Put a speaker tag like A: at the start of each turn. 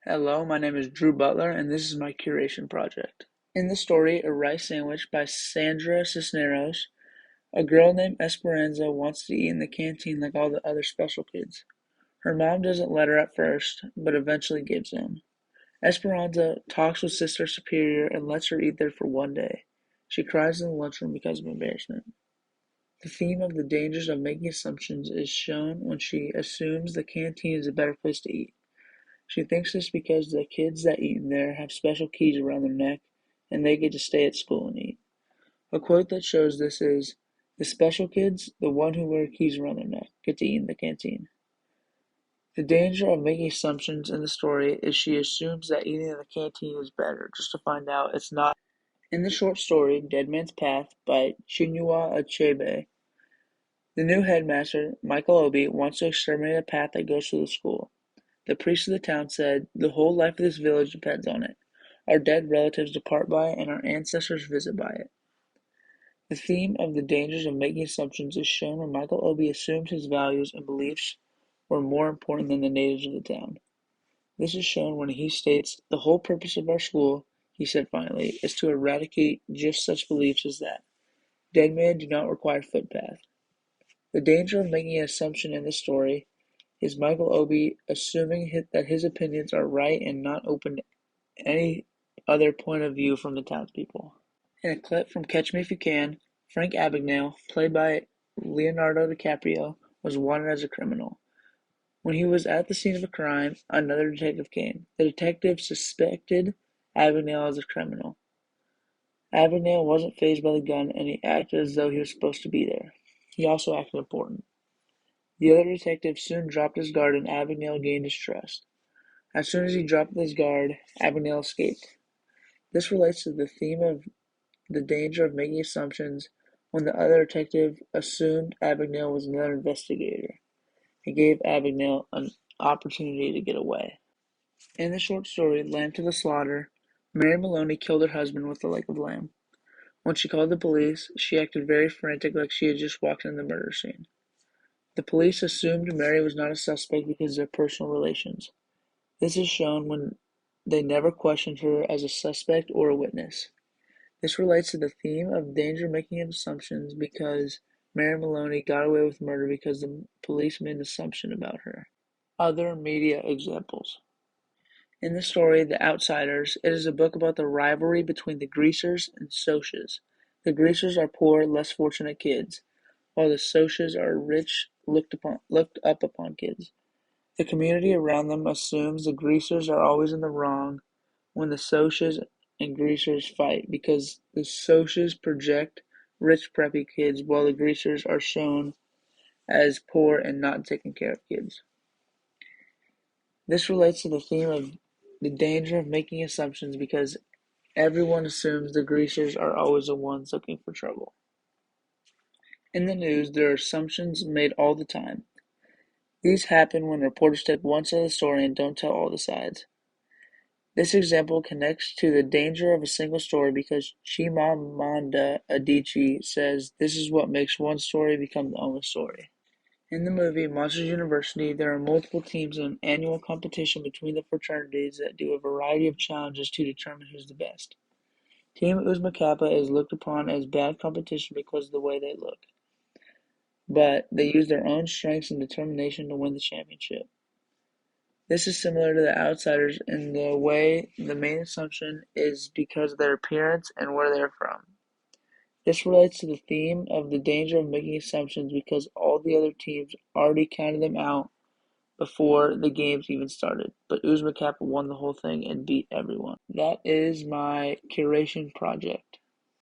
A: Hello, my name is Drew Butler, and this is my Curation project. In the story, A Rice Sandwich by Sandra Cisneros, a girl named Esperanza wants to eat in the canteen like all the other special kids. Her mom doesn't let her at first, but eventually gives in. Esperanza talks with Sister Superior and lets her eat there for one day. She cries in the lunchroom because of embarrassment. The theme of the dangers of making assumptions is shown when she assumes the canteen is a better place to eat. She thinks this because the kids that eat in there have special keys around their neck and they get to stay at school and eat. A quote that shows this is, "The special kids, the one who wear keys around their neck, get to eat in the canteen." The danger of making assumptions in the story is she assumes that eating in the canteen is better, just to find out it's not. In the short story, Dead Man's Path by Chinua Achebe, the new headmaster, Michael Obi, wants to exterminate a path that goes to the school. The priest of the town said, "The whole life of this village depends on it. Our dead relatives depart by it, and our ancestors visit by it." The theme of the dangers of making assumptions is shown when Michael Obi assumed his values and beliefs were more important than the natives of the town. This is shown when he states, "The whole purpose of our school," he said finally, "is to eradicate just such beliefs as that. Dead men do not require footpath." The danger of making an assumption in the story is Michael Obi assuming that his opinions are right and not open to any other point of view from the townspeople. In a clip from Catch Me If You Can, Frank Abagnale, played by Leonardo DiCaprio, was wanted as a criminal. When he was at the scene of a crime, another detective came. The detective suspected Abagnale as a criminal. Abagnale wasn't fazed by the gun, and he acted as though he was supposed to be there. He also acted important. The other detective soon dropped his guard and Abagnale gained his trust. As soon as he dropped his guard, Abagnale escaped. This relates to the theme of the danger of making assumptions. When the other detective assumed Abagnale was another investigator, he gave Abagnale an opportunity to get away. In the short story, Lamb to the Slaughter, Mary Maloney killed her husband with a leg of lamb. When she called the police, she acted very frantic like she had just walked into the murder scene. The police assumed Mary was not a suspect because of their personal relations. This is shown when they never questioned her as a suspect or a witness. This relates to the theme of danger making assumptions because Mary Maloney got away with murder because the police made an assumption about her. Other media examples. In the story The Outsiders, it is a book about the rivalry between the Greasers and Socs. The Greasers are poor, less fortunate kids, while the Socs are rich, looked up upon kids. The community around them assumes the Greasers are always in the wrong when the Socs and Greasers fight because the Socs project rich preppy kids while the Greasers are shown as poor and not taking care of kids. This relates to the theme of the danger of making assumptions because everyone assumes the Greasers are always the ones looking for trouble. In the news, there are assumptions made all the time. These happen when reporters take one side of the story and don't tell all the sides. This example connects to the danger of a single story because Chimamanda Adichie says this is what makes one story become the only story. In the movie Monsters University, there are multiple teams in an annual competition between the fraternities that do a variety of challenges to determine who's the best. Team Uzma Kappa is looked upon as bad competition because of the way they look, but they use their own strengths and determination to win the championship. This is similar to The Outsiders in the way the main assumption is because of their appearance and where they are from. This relates to the theme of the danger of making assumptions because all the other teams already counted them out before the games even started, but Uzma Kappa won the whole thing and beat everyone. That is my curation project.